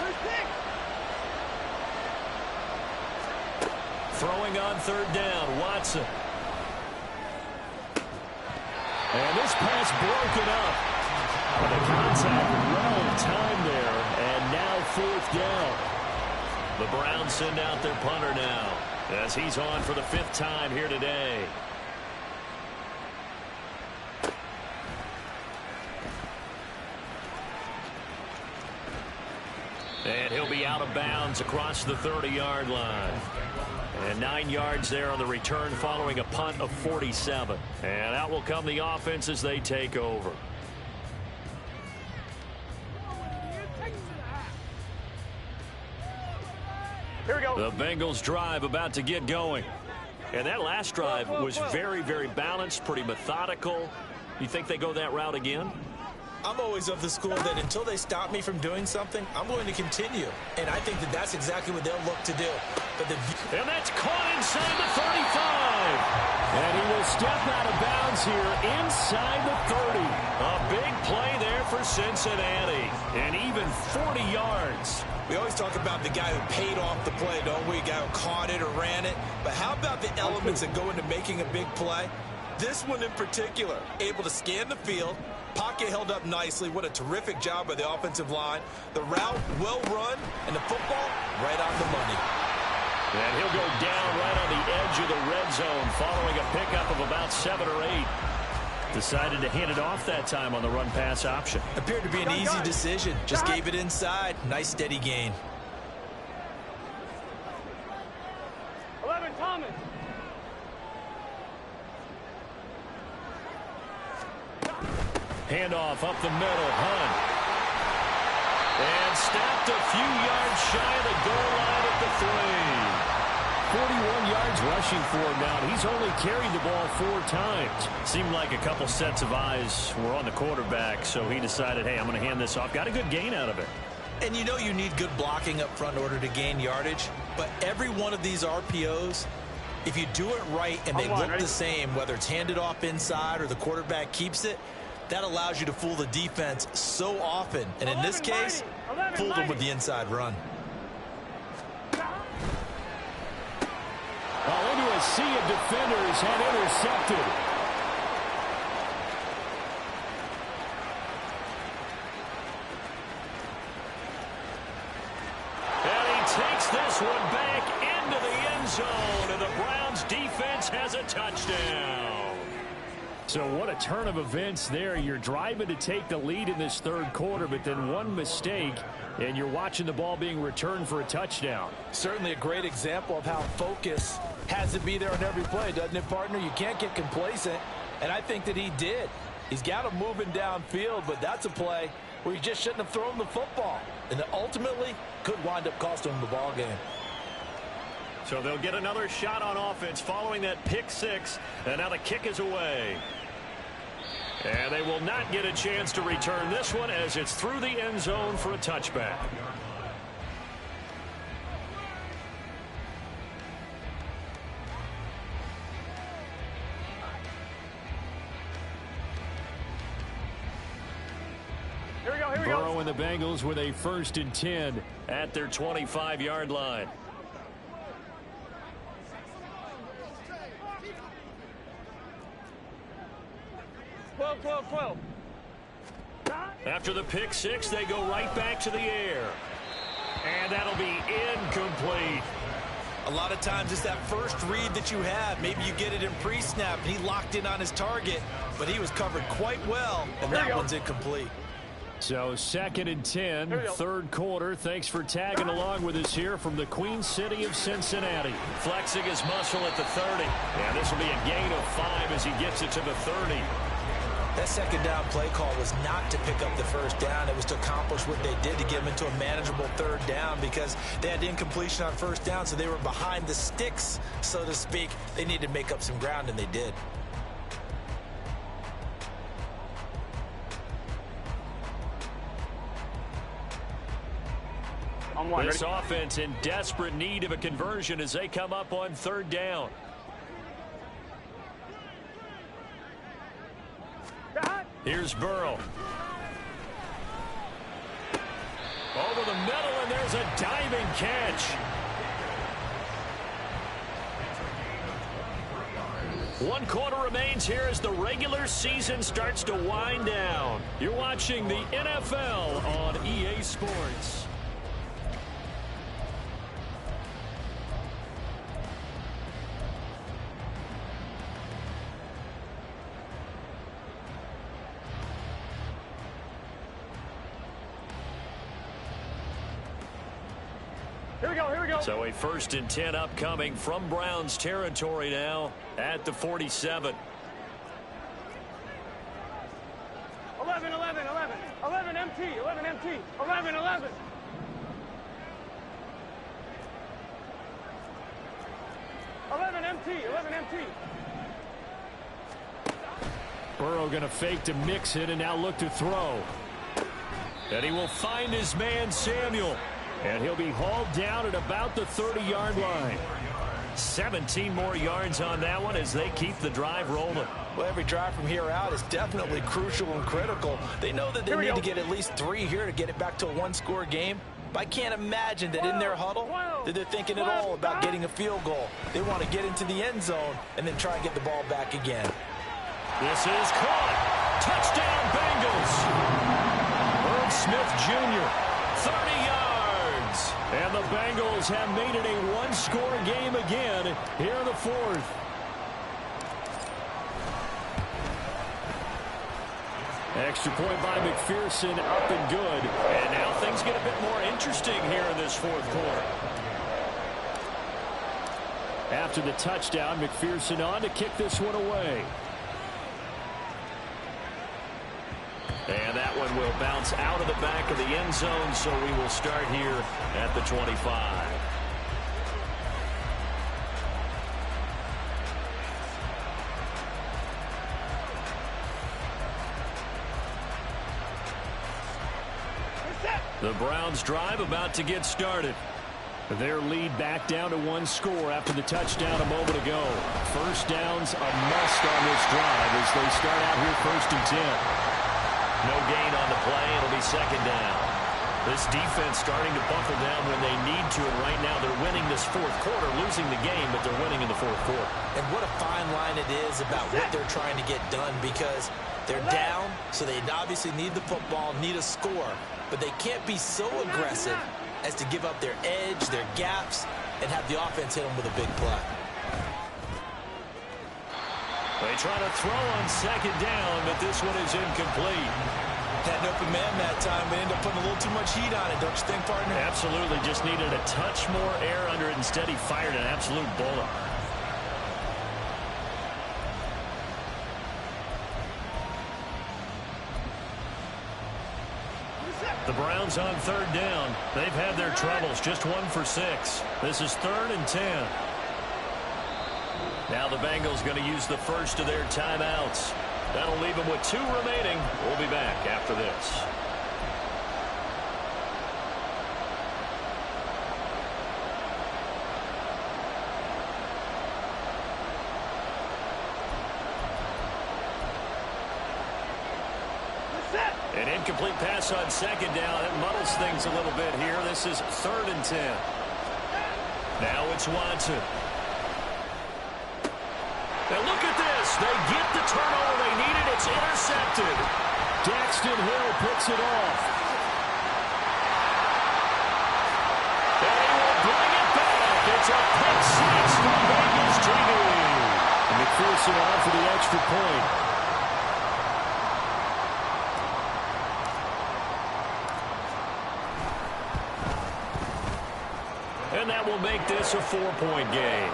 Throwing on third down, Watson. And this pass broken up. The contact well timed there, and now 4th down. The Browns send out their punter now as he's on for the 5th time here today. And he'll be out of bounds across the 30-yard line. And 9 yards there on the return following a punt of 47. And out will come the offense as they take over. Here we go. The Bengals drive about to get going. And that last drive was very, very balanced, pretty methodical. You think they go that route again? I'm always of the school that until they stop me from doing something, I'm going to continue. And I think that that's exactly what they'll look to do. And that's caught inside the 35. And he will step out of bounds here inside the 30. A big play there for Cincinnati. And even 40 yards. We always talk about the guy who paid off the play, don't we? The guy who caught it or ran it. But how about the elements that go into making a big play? This one in particular, able to scan the field. Pocket held up nicely. What a terrific job by the offensive line. The route, well run, and the football, right on the money. And he'll go down right on the edge of the red zone following a pickup of about 7 or 8. Decided to hand it off that time on the run-pass option. Appeared to be an easy decision. Just gave it inside. Nice steady gain. 11, Thomas. Handoff up the middle, Hunt. And stopped a few yards shy of the goal line at the 3. 41 yards rushing for him now. He's only carried the ball 4 times. Seemed like a couple sets of eyes were on the quarterback, so he decided, hey, I'm going to hand this off. Got a good gain out of it. And you know you need good blocking up front in order to gain yardage, but every one of these RPOs, if you do it right and they look the same, whether it's handed off inside or the quarterback keeps it, that allows you to fool the defense so often. And in this case, fooled them with the inside run. Well, into a sea of defenders and intercepted. Gets this one back into the end zone, and the Browns defense has a touchdown. So what a turn of events there. You're driving to take the lead in this third quarter, but then one mistake, and you're watching the ball being returned for a touchdown. Certainly a great example of how focus has to be there on every play, doesn't it, partner? You can't get complacent, and I think that he did. He's got him moving downfield, but that's a play where he just shouldn't have thrown the football, and ultimately could wind up costing him the ball game. So they'll get another shot on offense following that pick six, and now the kick is away. And they will not get a chance to return this one as it's through the end zone for a touchback. Here we go, here we Burrow go. and the Bengals with a 1st and 10 at their 25-yard line. Twelve. After the pick six, they go right back to the air. And that'll be incomplete. A lot of times it's that first read that you have. Maybe you get it in pre-snap, and he locked in on his target, but he was covered quite well, and that one's incomplete. So 2nd and 10, third quarter. Thanks for tagging along with us here from the Queen City of Cincinnati. Flexing his muscle at the 30. And this will be a gain of 5 as he gets it to the 30. That second down play call was not to pick up the first down. It was to accomplish what they did to get them into a manageable third down because they had incompletion on first down, so they were behind the sticks, so to speak. They needed to make up some ground, and they did. This offense in desperate need of a conversion as they come up on third down. Here's Burrow. Over the middle, and there's a diving catch. One quarter remains here as the regular season starts to wind down. You're watching the NFL on EA Sports. Here we go. So a 1st and 10 upcoming from Browns territory now at the 47. 11 empty. 11 empty. Burrow going to fake to mix it and now look to throw. And he will find his man Samuel. And he'll be hauled down at about the 30-yard line. 17 more yards on that one as they keep the drive rolling. Well, every drive from here out is definitely crucial and critical. They know that they need to get at least 3 here to get it back to a one-score game. But I can't imagine that in their huddle that they're thinking at all about getting a field goal. They want to get into the end zone and then try and get the ball back again. This is caught. Touchdown, Bengals. Herb Smith Jr., 30 yards. And the Bengals have made it a one-score game again here in the fourth. Extra point by McPherson, up and good. And now things get a bit more interesting here in this fourth quarter. After the touchdown, McPherson on to kick this one away. And that one will bounce out of the back of the end zone, so we will start here at the 25. The Browns drive about to get started. Their lead back down to 1 score after the touchdown a moment ago. First down's a must on this drive as they start out here 1st and 10. No gain on the play. It'll be 2nd down. This defense starting to buckle down when they need to, and right now they're winning this fourth quarter, losing the game, but they're winning in the fourth quarter. And what a fine line it is about what they're trying to get done because they're down, so they obviously need the football, need a score, but they can't be so aggressive as to give up their edge, their gaps, and have the offense hit them with a big play. They try to throw on second down, but this one is incomplete. Had an open man that time, but ended up putting a little too much heat on it, don't you think, partner? Absolutely. Just needed a touch more air under it. Instead, he fired an absolute bullet. The Browns on third down. They've had their troubles. Just 1 for 6. This is 3rd and 10. Now the Bengals going to use the first of their timeouts. That'll leave them with 2 remaining. We'll be back after this. An incomplete pass on second down. It muddles things a little bit here. This is 3rd and 10. Now it's Watson. And look at this. They get the turnover they needed. It's intercepted. Daxton Hill picks it off. And he will bring it back. It's a pick 6 for Bengals TV. And McPherson on for the extra point. And that will make this a 4-point game.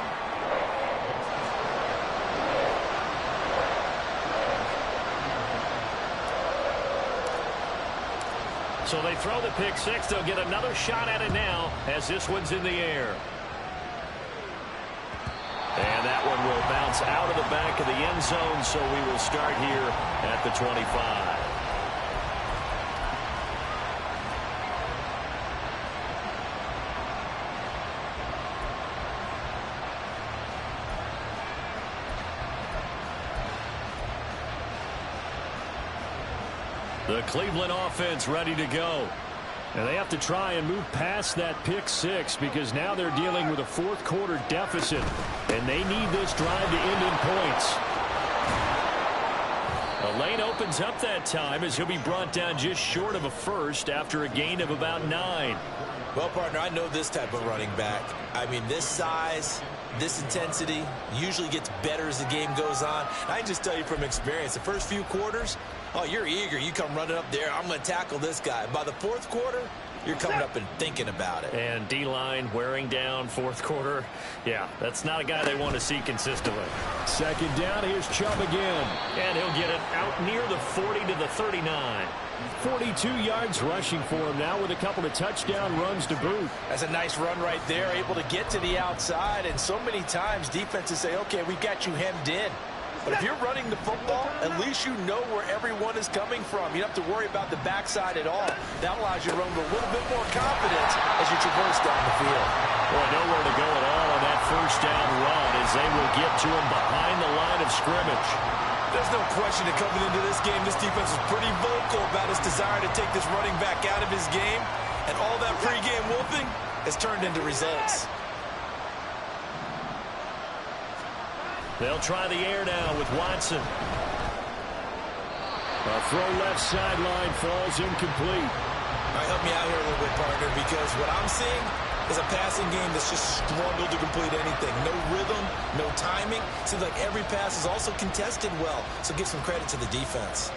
So they throw the pick 6. They'll get another shot at it now as this one's in the air. And that one will bounce out of the back of the end zone, so we will start here at the 25. The Cleveland offense ready to go. And they have to try and move past that pick 6 because now they're dealing with a 4th quarter deficit. And they need this drive to end in points. A lane opens up that time as he'll be brought down just short of a first after a gain of about 9. Well, partner, I know this type of running back. I mean, this size, this intensity usually gets better as the game goes on. I can just tell you from experience, the first few quarters, oh, you're eager. You come running up there. I'm going to tackle this guy. By the 4th quarter, you're coming up and thinking about it. And D-line wearing down 4th quarter. Yeah, that's not a guy they want to see consistently. Second down, here's Chubb again. And he'll get it out near the 40 to the 39. 42 yards rushing for him now with a couple of touchdown runs to boot. That's a nice run right there, able to get to the outside. And so many times defenses say, okay, we got you hemmed in. But if you're running the football, at least you know where everyone is coming from. You don't have to worry about the backside at all. That allows you to run with a little bit more confidence as you traverse down the field. Boy, nowhere to go at all on that first down run as they will get to him behind the line of scrimmage. There's no question that coming into this game, this defense is pretty vocal about its desire to take this running back out of his game. And all that pregame whooping has turned into results. They'll try the air now with Watson. A throw left sideline falls incomplete. All right, help me out here a little bit, partner, because what I'm seeing is a passing game that's just struggled to complete anything. No rhythm, no timing. Seems like every pass is also contested well, so give some credit to the defense.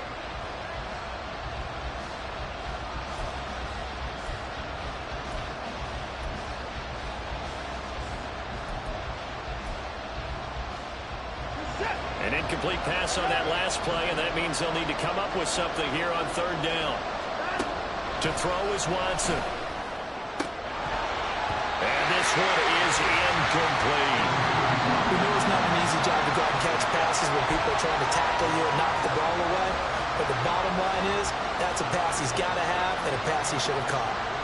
An incomplete pass on that last play, and that means they'll need to come up with something here on third down. To throw is Watson. And this one is incomplete. We know it's not an easy job to go out and catch passes when people are trying to tackle you and knock the ball away. But the bottom line is, that's a pass he's got to have and a pass he should have caught.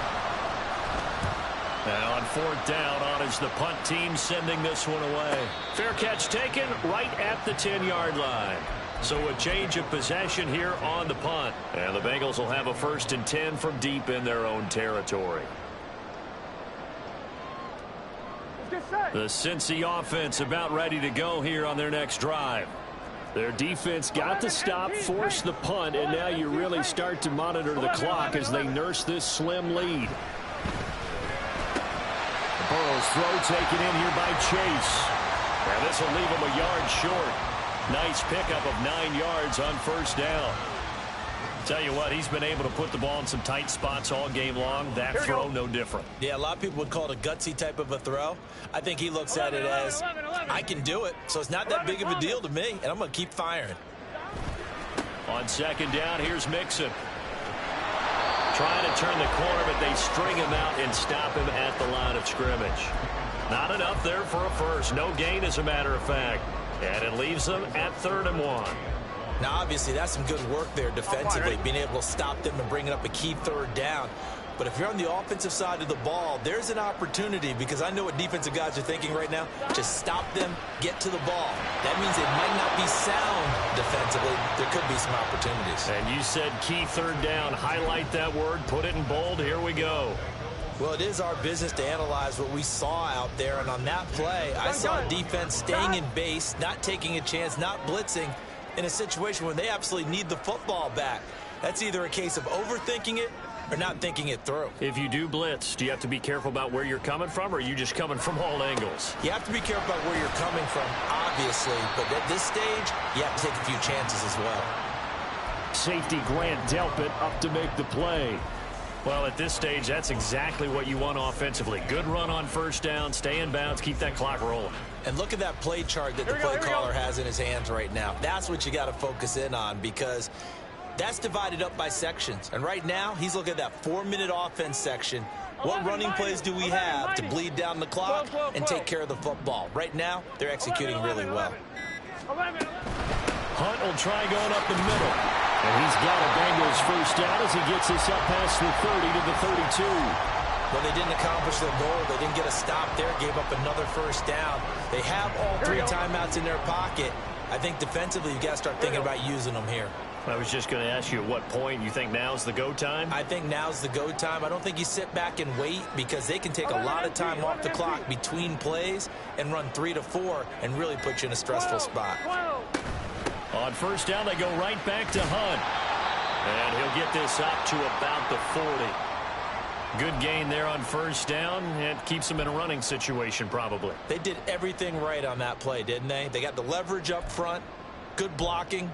Now on fourth down, on is the punt team sending this one away. Fair catch taken right at the 10-yard line. So a change of possession here on the punt. And the Bengals will have a 1st and 10 from deep in their own territory. The Cincy offense about ready to go here on their next drive. Their defense got the stop, forced the punt, and now you really start to monitor the clock as they nurse this slim lead. Burrow's throw taken in here by Chase. And this will leave him a yard short. Nice pickup of 9 yards on first down. Tell you what, he's been able to put the ball in some tight spots all game long. That throw, no different. Yeah, a lot of people would call it a gutsy type of a throw. I think he looks at it as, I can do it, so it's not that big of a deal to me, and I'm going to keep firing. On second down, here's Mixon. Trying to turn the corner, but they string him out and stop him at the line of scrimmage. Not enough there for a first. No gain, as a matter of fact. And it leaves them at 3rd and 1. Now, obviously, that's some good work there defensively, being able to stop them and bringing up a key 3rd down. But if you're on the offensive side of the ball, there's an opportunity, because I know what defensive guys are thinking right now. Just stop them, get to the ball. That means it might not be sound defensively. There could be some opportunities. And you said key 3rd down. Highlight that word, put it in bold. Here we go. Well, it is our business to analyze what we saw out there. And on that play, I saw a defense staying in base, not taking a chance, not blitzing in a situation where they absolutely need the football back. That's either a case of overthinking it or not thinking it through. If you do blitz, do you have to be careful about where you're coming from, or are you just coming from all angles? You have to be careful about where you're coming from, obviously. But at this stage, you have to take a few chances as well. Safety Grant Delpit up to make the play. Well, at this stage, that's exactly what you want offensively. Good run on first down, stay in bounds, keep that clock rolling. And look at that play chart that the play caller has in his hands right now. That's what you got to focus in on, because that's divided up by sections. And right now, he's looking at that 4-minute offense section. What running plays do we have to bleed down the clock and take care of the football? Right now, they're executing really well. Hunt will try going up the middle. And he's got a Bengals first down as he gets this up past the 30 to the 32. Well, they didn't accomplish their goal. They didn't get a stop there, gave up another first down. They have all 3 timeouts in their pocket. I think defensively, you've got to start thinking about using them here. I was just going to ask you, at what point you think now's the go time? I think now's the go time. I don't think you sit back and wait, because they can take a lot of time off the clock between plays and run 3 to 4 and really put you in a stressful spot. On first down, they go right back to Hunt. And he'll get this up to about the 40. Good gain there on first down. It keeps them in a running situation, probably. They did everything right on that play, didn't they? They got the leverage up front, good blocking,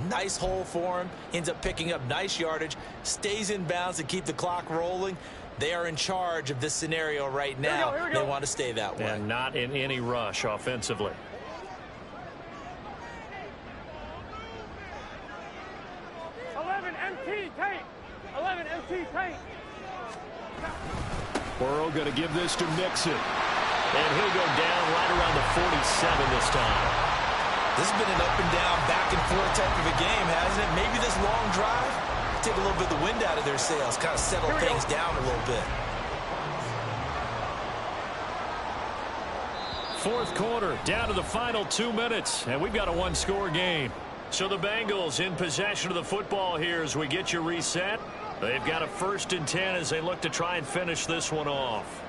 nice hole for him, ends up picking up nice yardage, stays in bounds to keep the clock rolling. They are in charge of this scenario right now. Here we go. They want to stay that way. And not in any rush offensively. Burrow going to give this to Mixon. And he'll go down right around the 47 this time. This has been an up and down, back and forth type of a game, hasn't it? Maybe this long drive, take a little bit of the wind out of their sails, kind of settle things down a little bit. Fourth quarter, down to the final 2 minutes, and we've got a one-score game. So the Bengals in possession of the football here as we get you reset. They've got a 1st and 10 as they look to try and finish this one off.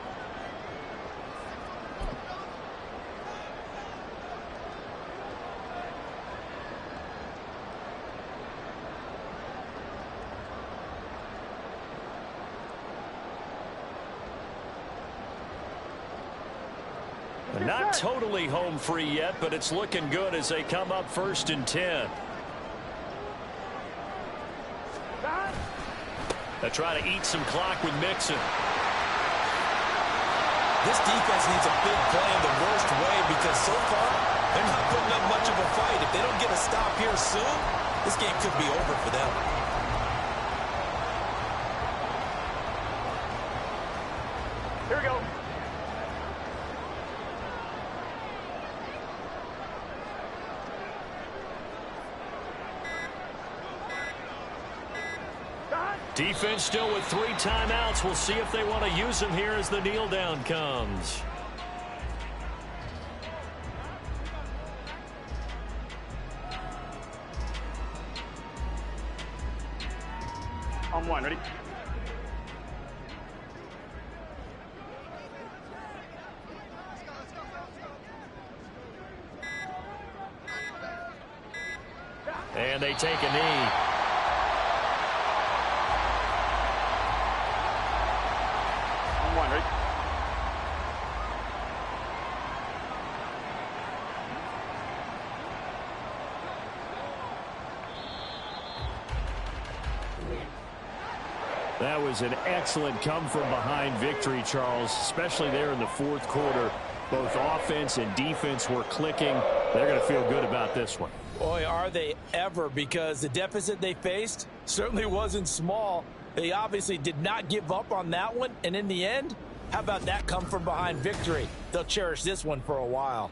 Not totally home free yet, but it's looking good as they come up 1st and 10. They try to eat some clock with Mixon. This defense needs a big play in the worst way, because so far they're not putting up much of a fight. If they don't get a stop here soon, this game could be over for them. Here we go. Defense still with 3 timeouts. We'll see if they want to use them here as the kneel down comes. On 1, ready? And they take a knee. That was an excellent come-from-behind victory, Charles, especially there in the fourth quarter. Both offense and defense were clicking. They're going to feel good about this one. Boy, are they ever, because the deficit they faced certainly wasn't small. They obviously did not give up on that one, and in the end, how about that come-from-behind victory? They'll cherish this one for a while.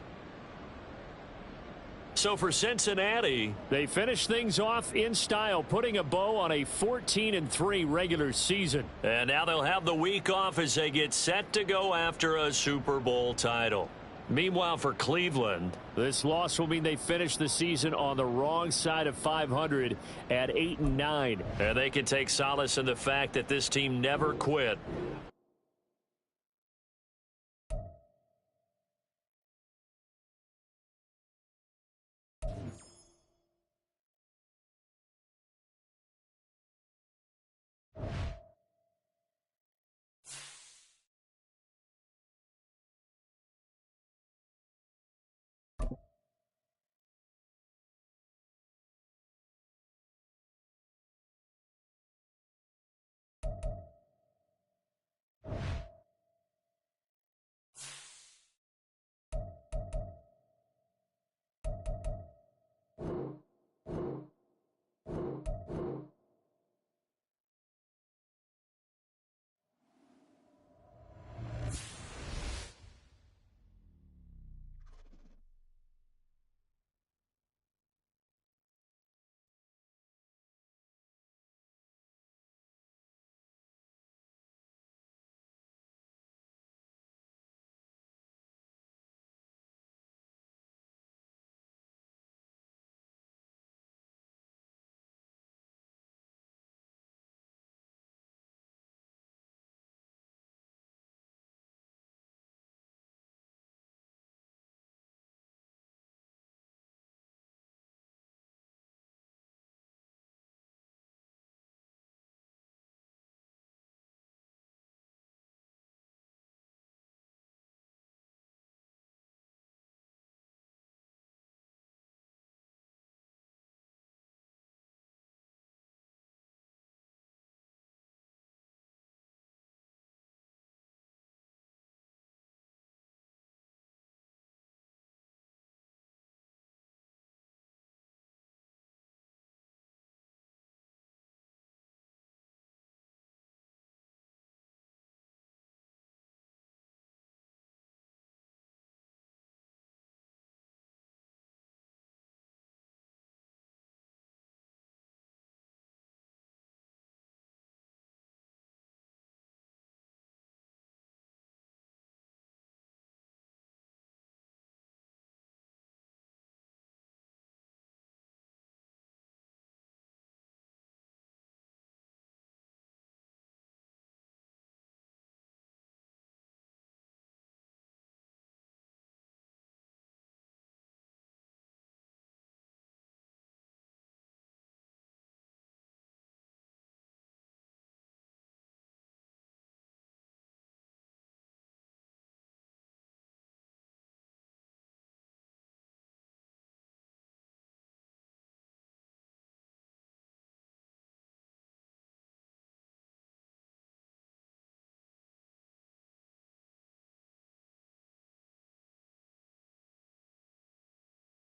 So for Cincinnati, they finish things off in style, putting a bow on a 14-3 regular season. And now they'll have the week off as they get set to go after a Super Bowl title. Meanwhile, for Cleveland, this loss will mean they finish the season on the wrong side of 500 at 8-9. And they can take solace in the fact that this team never quit